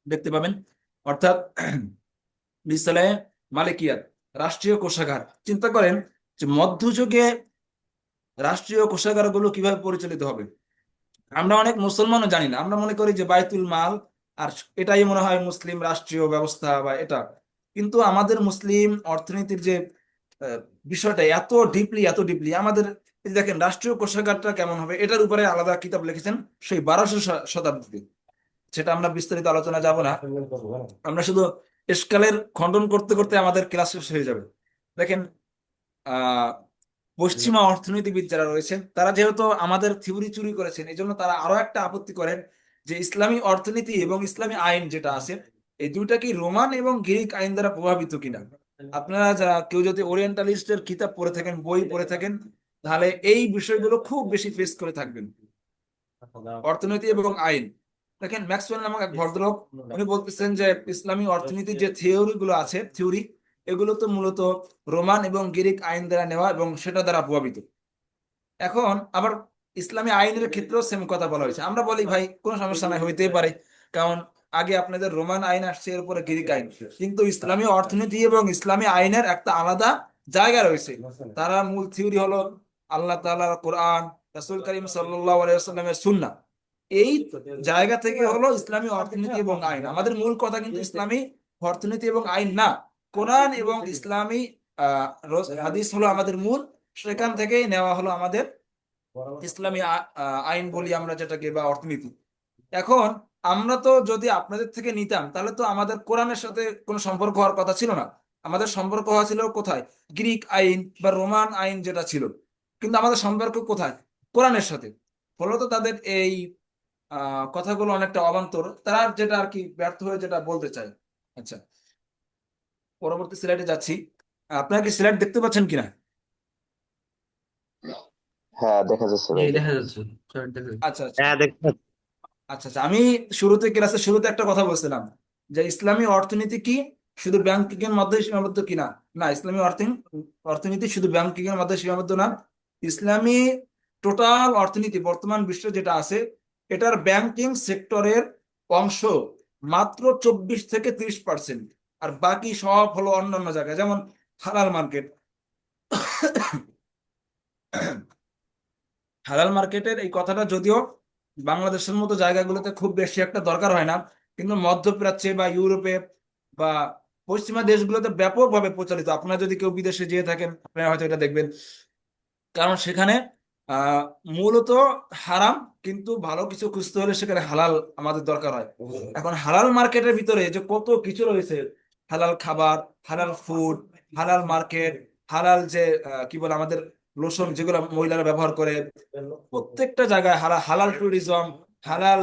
[SPEAKER 1] দেখতে পাবেন, অর্থাৎ রিসালায়ে মালিকিয়াত, রাষ্ট্রীয় কোষাগার। চিন্তা করেন যে মধ্যযুগে রাষ্ট্রীয় কোষাগারগুলো কিভাবে পরিচালিত হবে। আমরা অনেক মুসলমানও জানি না, আমরা মনে করি যে বাইতুল মাল, আর এটাই মনে হয় মুসলিম রাষ্ট্রীয় ব্যবস্থা বা এটা। কিন্তু আমাদের মুসলিম অর্থনীতির যে আহ, বিষয়টা এত ডিপলি আমাদের, এই যে দেখেন রাষ্ট্রীয় কোষাগারটা কেমন হবে, এটার উপরে আলাদা কিতাব লিখেছেন সেই 1200 শতাব্দীতে। সেটা আমরা বিস্তারিত আলোচনা যাব না, আমরা শুধু এসকালের খণ্ডন করতে করতে আমাদের ক্লাস শেষ হয়ে যাবে। দেখেন, আহ পশ্চিমা অর্থনীতিবিদ যারা রয়েছেন, তারা যেহেতু আমাদের থিওরি চুরি করেছেন, এই জন্য তারা আরো একটা আপত্তি করেন যে ইসলামী অর্থনীতি এবং ইসলামী আইন যেটা আছে, এই দুইটা কি রোমান এবং গ্রিক আইন দ্বারা প্রভাবিত কিনা। আপনারা যারা কেউ যদি ওরিয়েন্টালিস্টের কিতাব পড়ে থাকেন, বই পড়ে থাকেন, তাহলে এই বিষয়গুলো খুব বেশি ফেস করে থাকবেন, অর্থনীতি এবং আইন। দেখেন ম্যাক্সওয়েল নামক এক ভদ্রলোক, উনি বলতেছেন যে ইসলামী অর্থনীতির যে থিওরি গুলো আছে, থিওরি, এগুলো তো মূলত রোমান এবং গ্রিক আইন দ্বারা নেওয়া এবং সেটা দ্বারা প্রভাবিত। এখন আবার ইসলামী আইনের ক্ষেত্রেও সেম কথা বলা হয়েছে। আমরা বলি ভাই কোনো সমস্যা নাই, হইতেই পারে, কারণ আগে আপনাদের রোমান আইন আসছে, এরপরে গ্রিক আইন। কিন্তু ইসলামী অর্থনীতি এবং ইসলামী আইনের একটা আলাদা জায়গা রয়েছে। তারা মূল থিওরি হলো আল্লাহ তাআলার কোরআন, রাসূল করিম সাল্লাল্লাহু আলাইহি ওয়াসাল্লামের সুন্নাহ। এই জায়গা থেকে হলো ইসলামী অর্থনীতি এবং আইন। আমাদের মূল কথা কিন্তু ইসলামী অর্থনীতি এবং আইন না, কোরআন এবং ইসলামী হাদিস হলো আমাদের মূল। সেখান থেকেই নেওয়া হলো আমাদের ইসলামী আইন বলি আমরা যেটাকে, বা অর্থনীতি। এখন আমরা তো যদি আপনাদের থেকে নিতাম, তাহলে তো আমাদের কোরআনের সাথে কোনো সম্পর্ক হওয়ার কথা ছিল না। আমাদের সম্পর্ক হওয়া ছিল কোথায়, গ্রিক আইন বা রোমান আইন যেটা ছিল। কিন্তু আমাদের সম্পর্ক কোথায়, কোরআনের সাথে। ফলত তাদের এই কথাগুলো অনেকটা অবান্তর, তারা যেটা আর কি ব্যর্থ হয়ে যেটা বলতে চায়। আচ্ছা, পরবর্তী স্লাইডে যাচ্ছি। আপনারা কি স্লাইড দেখতে পাচ্ছেন কিনা?
[SPEAKER 5] হ্যাঁ, দেখা যাচ্ছে
[SPEAKER 4] জি
[SPEAKER 5] ভাই,
[SPEAKER 4] দেখা
[SPEAKER 5] দেখা
[SPEAKER 4] যাচ্ছে,
[SPEAKER 5] যাচ্ছে।
[SPEAKER 4] চট দেখা যাচ্ছে।
[SPEAKER 1] আচ্ছা আচ্ছা
[SPEAKER 5] হ্যাঁ, দেখতে পাচ্ছি।
[SPEAKER 1] আচ্ছা আচ্ছা আমি শুরুতে, ক্লাসের শুরুতে একটা কথা বলছিলাম যে ইসলামী অর্থনীতি কি শুধু ব্যাংকিং এর মধ্যে সীমাবদ্ধ কিনা। না, ইসলামী অর্থনীতি শুধু ব্যাংকিং এর মধ্যে সীমাবদ্ধ না। ইসলামী টোটাল অর্থনীতি বর্তমান বিশ্বে যেটা আছে, এটার ব্যাংকিং সেক্টরের অংশ মাত্র 24 থেকে 30%। আর বাকি সব হলো অন্যান্য জায়গায়, যেমন হালাল মার্কেট। হালাল মার্কেটের এই কথাটা যদিও বাংলাদেশের মতো জায়গাগুলোতে খুব বেশি একটা দরকার হয় না, কিন্তু মধ্যপ্রাচ্যে বা ইউরোপে বা পশ্চিমা দেশগুলোতে ব্যাপকভাবে প্রচলিত। আপনারা যদি কেউ বিদেশে যেয়ে থাকেন, আপনারা হয়তো এটা দেখবেন, কারণ সেখানে আহ মূলত হারাম, কিন্তু ভালো কিছু খুঁজতে হলে সেখানে হালাল আমাদের দরকার হয়। এখন হালাল মার্কেটের ভিতরে যে কত কিছু রয়েছে, হালাল খাবার, হালাল ফুড, হালাল মার্কেট, হালাল যে কি বলে আমাদের লোশন যেগুলো মহিলারা ব্যবহার করে, প্রত্যেকটা জায়গায় হালাল, হালাল ট্যুরিজম, হালাল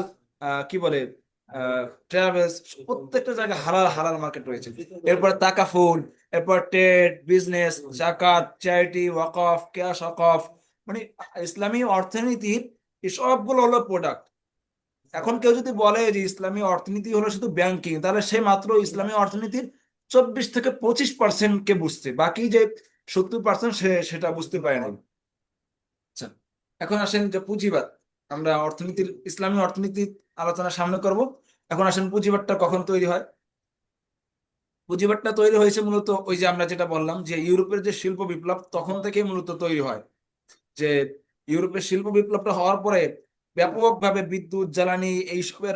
[SPEAKER 1] কি বলে ট্রাভেলস, প্রত্যেকটা জায়গায় হালাল হালাল মার্কেট রয়েছে। এরপর তাকাফুল, এরপর ট্রেড, বিজনেস, জাকাত, চ্যারিটি, ওয়াকফ, ক্যাশ ওয়াকফ, মানে ইসলামী অর্থনীতির এই সবগুলো হলো প্রোডাক্ট। এখন কেউ যদি বলে যে ইসলামী অর্থনীতি হলো শুধু ব্যাংকিং, তাহলে সে মাত্র ইসলামী অর্থনীতির 24 থেকে 25% কে বুঝছে, বাকি যে 70% সে সেটা বুঝতে পারে না। আচ্ছা, এখন আসেন যে পুঁজিবাদ। আমরা অর্থনীতির, ইসলামী অর্থনীতির আলোচনা সামনে করব। এখন আসেন পুঁজিবাদটা কখন তৈরি হয়। পুঁজিবাদটা তৈরি হয়েছে মূলত ওই যে আমরা যেটা বললাম যে ইউরোপের যে শিল্প বিপ্লব তখন থেকেই মূলত তৈরি হয়। যে ইউরোপের শিল্প বিপ্লবটা হওয়ার পরে ব্যাপকভাবে বিদ্যুৎ, জ্বালানি এইসবের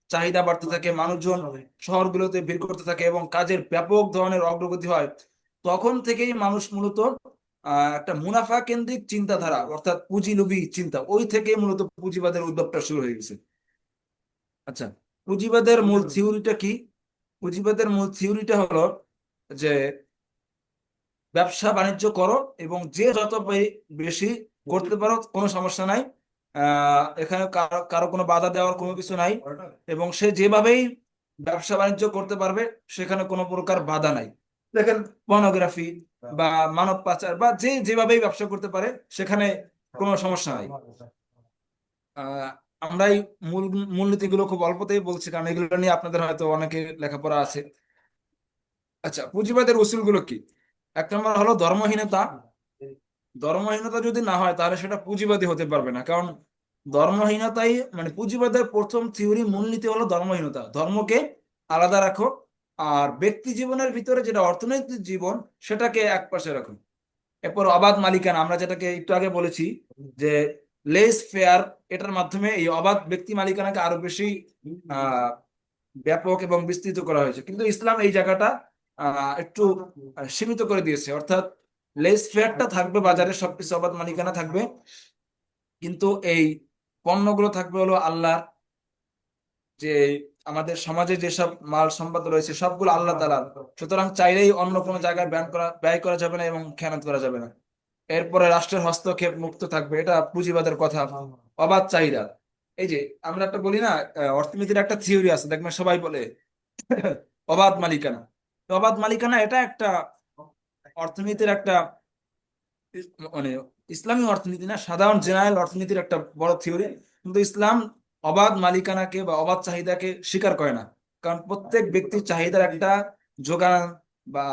[SPEAKER 1] চাহিদা বাড়তে থাকে, মানুষজন শহরগুলোতে ভিড় করতে থাকে এবং কাজের ব্যাপক ধরনের অগ্রগতি হয়। তখন থেকেই মানুষ মূলত একটা মুনাফা কেন্দ্রিক চিন্তাধারা, অর্থাৎ পুঁজিলোভী চিন্তা, ওই থেকে মূলত পুঁজিবাদের উদ্যোগটা শুরু হয়ে গেছে। আচ্ছা, পুঁজিবাদের মূল থিওরিটা কি? পুঁজিবাদের মূল থিওরিটা হলো যে ব্যবসা বাণিজ্য করো এবং যে যত বেশি করতে পারো কোনো সমস্যা নাই। এখানে কারো কারো কোনো বাধা দেওয়ার কোনো কিছু নাই, এবং সে যেভাবেই ব্যবসা বাণিজ্য করতে পারবে সেখানে কোনো প্রকার বাধা নাই। দেখেন, পর্নোগ্রাফি বা মানব পাচার বা যে যেভাবেই ব্যবসা করতে পারে সেখানে কোনো সমস্যা নাই। আহ আমরা এই মূল মূলনীতিগুলো খুব অল্পতেই বলছি, কারণ এগুলো নিয়ে আপনাদের হয়তো অনেকে লেখাপড়া আছে। আচ্ছা, পুঁজিবাদের উসুলগুলো কি? এক নম্বর হলো ধর্মহীনতা। ধর্মহীনতা যদি না হয় তাহলে সেটা পুঁজিবাদী হতে পারবে না, কারণ ধর্মহীনতাই মানে পুঁজিবাদের প্রথম থিওরি, মূলনীতি হলো ধর্মহীনতা। ধর্মকে আলাদা রাখো, আর ব্যক্তি জীবনের ভিতরে যেটা অর্থনৈতিক জীবন সেটাকে এক পাশে রাখো। এরপর অবাধ মালিকানা, আমরা যেটাকে একটু আগে বলেছি যে লেস ফেয়ার, এটার মাধ্যমে এই অবাধ ব্যক্তি মালিকানাকে আরো বেশি আহ ব্যাপক এবং বিস্তৃত করা হয়েছে। কিন্তু ইসলাম এই জায়গাটা একটু সীমিত করে দিয়েছে, অর্থাৎ লেস ফেয়ারটা থাকবে, বাজারে সবকিছু অবাধ মালিকানা থাকবে, কিন্তু এই পণ্যগুলো থাকবে হলো আল্লাহ। যে আমাদের সমাজে যেসব মাল সম্পদ রয়েছে সবগুলো আল্লাহ তাআলার, সুতরাং চাইলেই অন্য কোনো জায়গায় ব্যয় করা যাবে না এবং খেয়ানত করা যাবে না। এরপরে রাষ্ট্রের হস্তক্ষেপ মুক্ত থাকবে, এটা পুঁজিবাদের কথা। অবাধ চাহিদা, এই যে আমরা একটা বলি না, অর্থনীতির একটা থিওরি আছে, দেখবেন সবাই বলে অবাধ মালিকানা। তো অবাধ মালিকানা এটা একটা অর্থনীতির একটা মানে ইসলামী অর্থনীতি না, সাধারণ জেনারেল অর্থনীতির একটা বড় থিওরি। কিন্তু ইসলাম অবাধ মালিকানাকে বা অবাধ চাহিদাকে স্বীকার করে না, কারণ প্রত্যেক ব্যক্তির চাহিদার একটা যোগান বা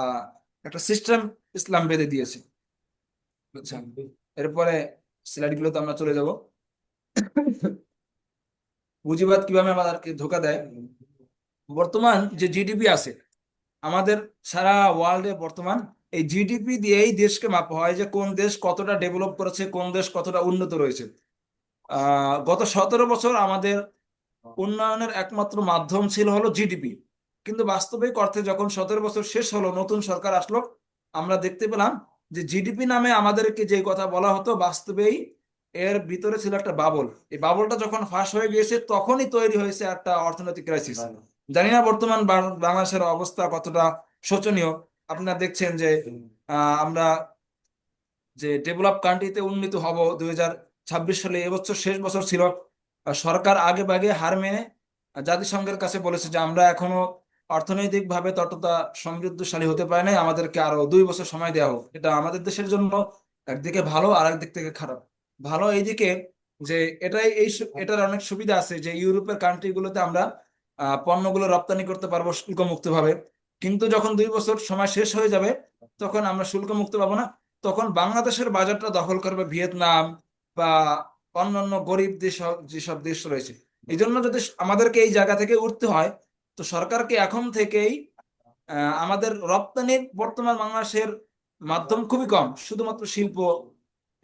[SPEAKER 1] একটা সিস্টেম ইসলাম বেঁধে দিয়েছে। বুঝছেন? এরপরে স্লাইড গুলোতে আমরা চলে যাব। পুঁজিবাদ কিভাবে আমাদেরকে ধোকা দেয়। বর্তমান যে জিডিপি আছে আমাদের সারা ওয়ার্ল্ডে, বর্তমান এই জিডিপি দিয়েই দেশকে মাপা হয় যে কোন দেশ কতটা ডেভেলপ করেছে, কোন দেশ কতটা উন্নত রয়েছে। গত 17 বছর আমাদের উন্নয়নের একমাত্র মাধ্যম ছিল হলো জিডিপি, কিন্তু বাস্তবিক অর্থে যখন 17 বছর শেষ হলো, নতুন সরকার আসলো, আমরা দেখতে পেলাম যে জিডিপি নামে আমাদেরকে যে কথা বলা হতো, বাস্তবেই এর ভিতরে ছিল একটা বাবল। এই বাবলটা যখন ফাঁস হয়ে গিয়েছে তখনই তৈরি হয়েছে একটা অর্থনৈতিক ক্রাইসিস। জানি না বর্তমান বাংলাদেশের অবস্থা কতটা শোচনীয়। আপনারা দেখছেন যে আমরা যে ডেভেলপ কান্ট্রিতে উন্নীত হব 2026 সালে, এবছর শেষ বছর ছিল, সরকার আগে ভাগে হার মেনে জাতিসংঘের কাছে বলেছে যে আমরা এখনো অর্থনৈতিকভাবে ততটা সমৃদ্ধশালী হতে পারি নাই, আমাদেরকে আরো 2 বছর সময় দেওয়া হোক। এটা আমাদের দেশের জন্য একদিকে ভালো, আর একদিক থেকে খারাপ। ভালো এইদিকে যে এটার অনেক সুবিধা আছে, যে ইউরোপের কান্ট্রি গুলোতে আমরা পণ্যগুলো রপ্তানি করতে পারবো শুল্ক মুক্ত ভাবে। কিন্তু যখন 2 বছর সময় শেষ হয়ে যাবে, তখন আমরা শুল্ক মুক্ত পাবো না। তখন বাংলাদেশের বাজারটা দখল করবে ভিয়েতনাম বা অন্যান্য গরিব দেশ, যেসব দেশ রয়েছে। এই জন্য যদি আমাদেরকে এই জায়গা থেকে উঠতে হয়, তো সরকারকে এখন থেকেই আমাদের রপ্তানির বর্তমান বাংলাদেশের মাধ্যম খুবই কম, শুধুমাত্র শিল্প।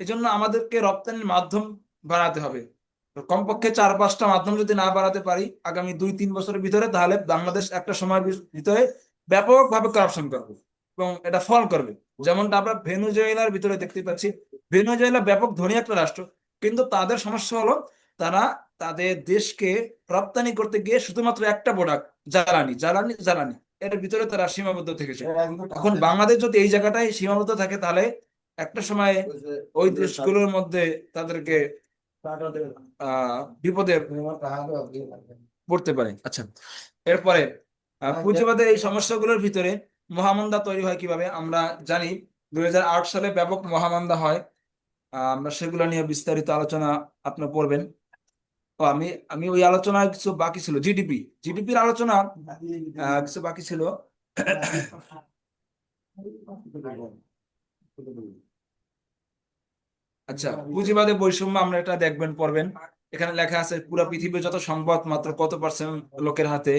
[SPEAKER 1] এই জন্য আমাদেরকে রপ্তানির মাধ্যম বাড়াতে হবে। তো কমপক্ষে 4-5টা মাধ্যম যদি না বাড়াতে পারি আগামী 2-3 বছরের ভিতরে, তাহলে বাংলাদেশ একটা সময়ের ভিতরে ব্যাপকভাবে করাপশন করবে এবং এটা ফল করবে। যেমনটা আমরা ভেনেজুয়েলার ভিতরে দেখতে পাচ্ছি। ভেনেজুয়েলা ব্যাপক ধনী একটা রাষ্ট্র, কিন্তু তাদের সমস্যা হলো তারা তাদের দেশকে রপ্তানি করতে গিয়ে শুধুমাত্র একটা প্রোডাক্ট, জ্বালানি জ্বালানি জ্বালানি, এর ভিতরে তারা সীমাবদ্ধ থেকেছে। এখন বাংলাদেশ যদি এই জায়গাটায় সীমাবদ্ধ থাকে, তাহলে একটা সময় ওই দেশগুলোর মধ্যে তাদেরকে বিপদে পড়তে পারে। আচ্ছা, এরপরে পুঁজিবাদের এই সমস্যাগুলোর ভিতরে মহামন্দা তৈরি হয় কিভাবে আমরা জানি। 2008 সালে ব্যাপক মহামন্দা হয়। আমরা সেগুলো নিয়ে বিস্তারিত আলোচনা আপনার পড়বেন। তো আমি আমি ওই আলোচনায় কিছু বাকি ছিল, জিডিপির আলোচনা কিছু বাকি ছিল। আচ্ছা, পুঁজিবাদে বৈষম্য আমরা এটা দেখবেন, পড়বেন। এখানে লেখা আছে পুরো পৃথিবীর যত সম্পদ মাত্র কত পার্সেন্ট লোকের হাতে।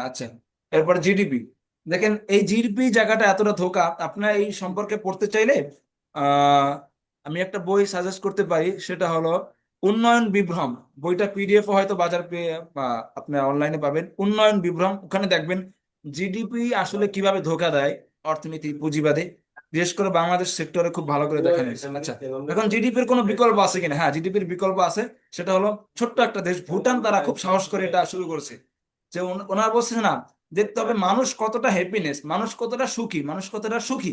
[SPEAKER 1] আচ্ছা, এরপর জিডিপি দেখেন। এই জিডিপি জায়গাটা এতটা ধোঁকা, আপনার এই সম্পর্কে পড়তে চাইলে আহ আমি একটা বই সাজেস্ট করতে পারি, সেটা হলো উন্নয়ন বিভ্রম। বইটা পিডিএফ হয়তো বাজার পেয়ে বা আপনি অনলাইনে পাবেন। উন্নয়ন বিভ্রম, ওখানে দেখবেন জিডিপি আসলে কিভাবে ধোঁকা দেয় অর্থনীতি পুঁজিবাদে। বিশেষ করে বাংলাদেশ সেক্টরে খুব ভালো করে দেখানো হয়েছে। আচ্ছা, এখন জিডিপির কোনো বিকল্প আছে কিনা? হ্যাঁ, জিডিপির বিকল্প আছে। সেটা হলো ছোট্ট একটা দেশ ভুটান, তারা খুব সাহস করে এটা শুরু করেছে। যে ওনারা বলছে না, দেখতে হবে মানুষ কতটা হ্যাপিনেস, মানুষ কতটা সুখী, মানুষ কতটা সুখী,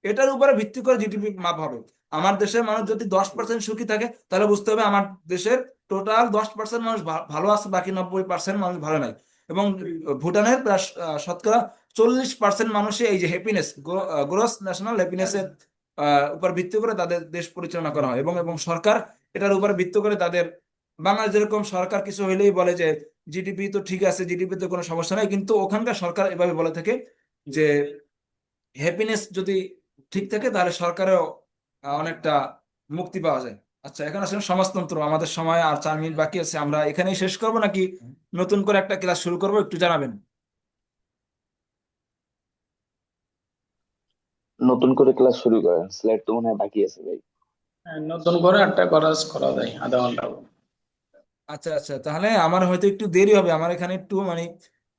[SPEAKER 1] এটার উপরে ভিত্তি করে জিডিপি মাপ হবে। আমার দেশের মানুষ যদি 10% সুখী থাকে, তাহলে বুঝতে হবে আমার দেশের টোটাল 10% মানুষ ভালো আছে, বাকি 90% মানুষ ভালো নাই। এবং ভুটানের প্রায় শতকরা 40% মানুষই এই যে হ্যাপিনেস, গ্রোস ন্যাশনাল হ্যাপিনেসের উপর ভিত্তি করে তাদের দেশ পরিচালনা করা হয়। এবং এবং সরকার এটার উপর ভিত্তি করে তাদের, বাংলাদেশ যেরকম সরকার কিছু হইলেই বলে যে জিডিপি তো ঠিক আছে, জিডিপি তো কোনো সমস্যা নাই, কিন্তু ওখানকার সরকার এভাবে বলে থাকে যে হ্যাপিনেস যদি ঠিক থাকে, তাহলে সরকারেও অনেকটা মুক্তি পাওয়া যায়। আচ্ছা, এখন আসলে সমাজতন্ত্র, আমাদের সময় আর 4 মিনিট বাকি আছে, আমরা এখানেই শেষ করব নাকি নতুন করে একটা ক্লাস শুরু করব, একটু জানাবেন।
[SPEAKER 5] নতুন করে ক্লাস শুরু করেন, স্লাইড তো মনে হয় বাকি আছে ভাই।
[SPEAKER 3] নতুন করে একটা করা যায় আধা ঘন্টা।
[SPEAKER 1] আচ্ছা আচ্ছা, তাহলে আমার হয়তো একটু দেরি হবে, আমার এখানে একটু মানে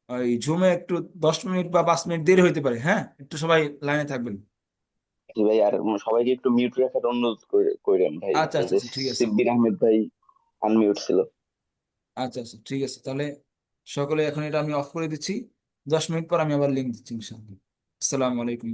[SPEAKER 1] ওই ঝুমে একটু 10 মিনিট বা 5 মিনিট দেরি হইতে পারে। হ্যাঁ, একটু সবাই লাইনে থাকবেন।
[SPEAKER 5] জি ভাই, আর সবাইকে একটু মিউট রাখার অনুরোধ করেন ভাই।
[SPEAKER 1] আচ্ছা
[SPEAKER 5] এই
[SPEAKER 1] আচ্ছা
[SPEAKER 5] যে
[SPEAKER 1] আচ্ছা, ঠিক আছে।
[SPEAKER 5] শিব্বির আহমেদ ভাই আনমিউট ছিল।
[SPEAKER 1] আচ্ছা আচ্ছা, ঠিক আছে, তাহলে সকলে এখন এটা আমি অফ করে দিচ্ছি। 10 মিনিট পর আমি আবার লিঙ্ক দিচ্ছি ইনশাআল্লাহ। আসসালামু আলাইকুম।